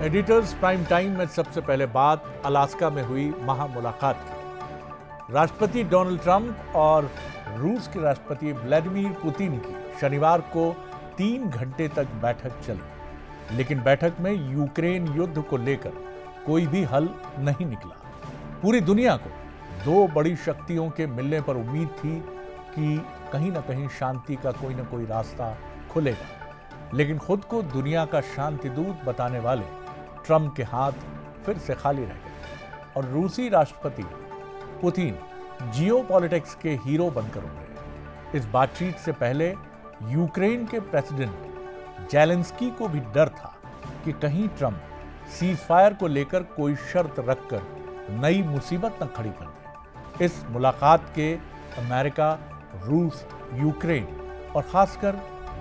Editors prime time में सबसे पहले बात अलास्का में हुई महामुलाकात की। राष्ट्रपति डोनाल्ड ट्रंप और रूस के राष्ट्रपति व्लादिमीर पुतिन की शनिवार को 3 घंटे तक बैठक चली, लेकिन बैठक में यूक्रेन युद्ध को लेकर कोई भी हल नहीं निकला। पूरी दुनिया को 2 बड़ी शक्तियों के मिलने पर उम्मीद थी कि कहीं ना कहीं शांति का कोई ना कोई रास्ता खुलेगा, लेकिन खुद को दुनिया का शांति दूत बताने वाले ट्रंप के हाथ फिर से खाली रह गए और रूसी राष्ट्रपति पुतिन जियोपॉलिटिक्स के हीरो बनकर उभरे। इस बातचीत से पहले यूक्रेन के प्रेसिडेंट ज़ेलेंस्की को भी डर था कि कहीं ट्रंप सीज़फायर को लेकर कोई शर्त रखकर नई मुसीबत न खड़ी कर दे। इस मुलाकात के अमेरिका, रूस, यूक्रेन और खासकर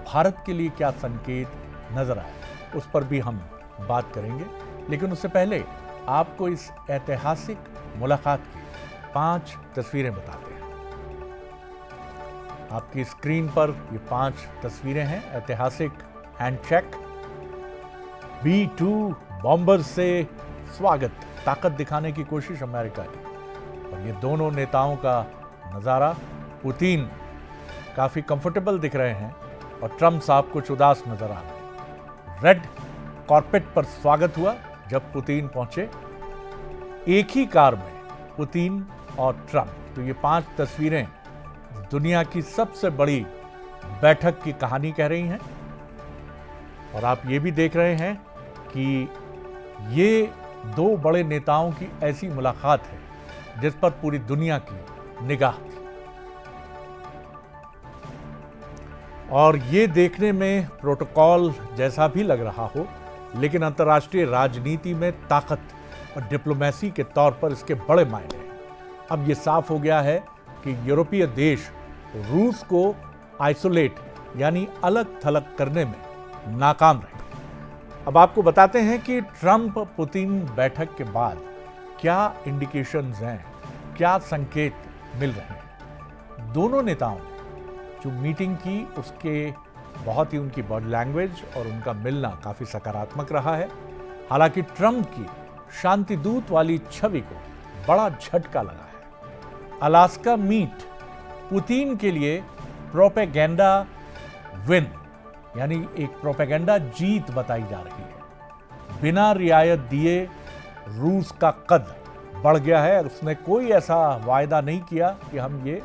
भारत के लिए क्या संकेत नजर आए, उस पर भी हम बात करेंगे। लेकिन उससे पहले आपको इस ऐतिहासिक मुलाकात की 5 तस्वीरें बताते हैं। आपकी स्क्रीन पर ये 5 तस्वीरें हैं। ऐतिहासिक हैंडशेक, B-2 बॉम्बर से स्वागत, ताकत दिखाने की कोशिश अमेरिका की। और ये दोनों नेताओं का नजारा। पुतिन काफी कंफर्टेबल दिख रहे हैं और ट्रंप साहब कुछ उदास नजर आ रहे हैं। रेड कॉर्पेट पर स्वागत हुआ जब पुतिन पहुंचे, एक ही कार में पुतिन और ट्रंप। तो ये 5 तस्वीरें दुनिया की सबसे बड़ी बैठक की कहानी कह रही हैं। और आप ये भी देख रहे हैं कि ये 2 बड़े नेताओं की ऐसी मुलाकात है जिस पर पूरी दुनिया की निगाह थी। और ये देखने में प्रोटोकॉल जैसा भी लग रहा हो, लेकिन अंतर्राष्ट्रीय राजनीति में ताकत और डिप्लोमेसी के तौर पर इसके बड़े मायने हैं। अब ये साफ हो गया है कि यूरोपीय देश रूस को आइसोलेट यानी अलग थलग करने में नाकाम रहे। अब आपको बताते हैं कि ट्रंप पुतिन बैठक के बाद क्या इंडिकेशंस हैं, क्या संकेत मिल रहे हैं। दोनों नेताओं ने जो मीटिंग की उसके बहुत ही उनकी बॉडी लैंग्वेज और उनका मिलना काफी सकारात्मक रहा है। हालांकि ट्रंप की शांति दूत वाली छवि को बड़ा झटका लगा है। अलास्का मीट पुतिन के लिए प्रोपेगेंडा विन यानी एक प्रोपेगेंडा जीत बताई जा रही है। बिना रियायत दिए रूस का कद बढ़ गया है। उसने कोई ऐसा वायदा नहीं किया कि हम ये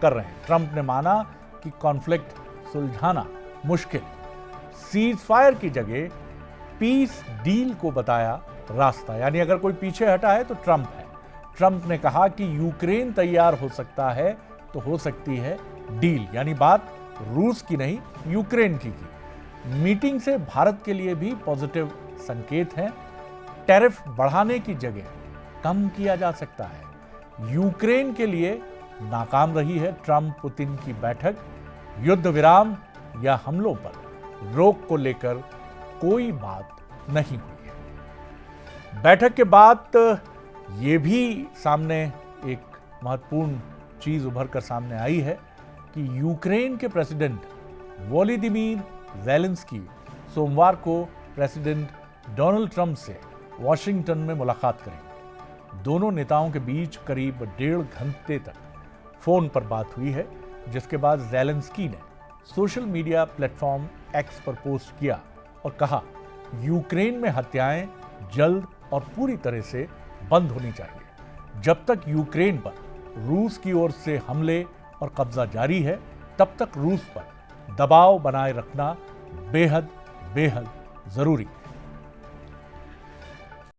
कर रहे हैं। ट्रंप ने माना कि कॉन्फ्लिक्ट सुलझाना मुश्किल, सीज फायर की जगह पीस डील को बताया रास्ता। यानी अगर कोई पीछे हटा है तो ट्रंप है। ट्रंप ने कहा कि यूक्रेन तैयार हो सकता है तो हो सकती है डील, यानी बात रूस की नहीं यूक्रेन की। मीटिंग से भारत के लिए भी पॉजिटिव संकेत हैं। टैरिफ बढ़ाने की जगह कम किया जा सकता है। यूक्रेन के लिए नाकाम रही है ट्रंप पुतिन की बैठक। युद्ध विराम या हमलों पर रोक को लेकर कोई बात नहीं हुई है। बैठक के बाद ये भी सामने एक महत्वपूर्ण चीज उभर कर सामने आई है कि यूक्रेन के प्रेसिडेंट वोलोदिमीर ज़ेलेंस्की सोमवार को प्रेसिडेंट डोनाल्ड ट्रंप से वॉशिंगटन में मुलाकात करेंगे। दोनों नेताओं के बीच करीब 1.5 घंटे तक फोन पर बात हुई है, जिसके बाद ज़ेलेंस्की ने सोशल मीडिया प्लेटफॉर्म एक्स पर पोस्ट किया और कहा यूक्रेन में हत्याएं जल्द और पूरी तरह से बंद होनी चाहिए। जब तक यूक्रेन पर रूस की ओर से हमले और कब्जा जारी है, तब तक रूस पर दबाव बनाए रखना बेहद बेहद जरूरी है।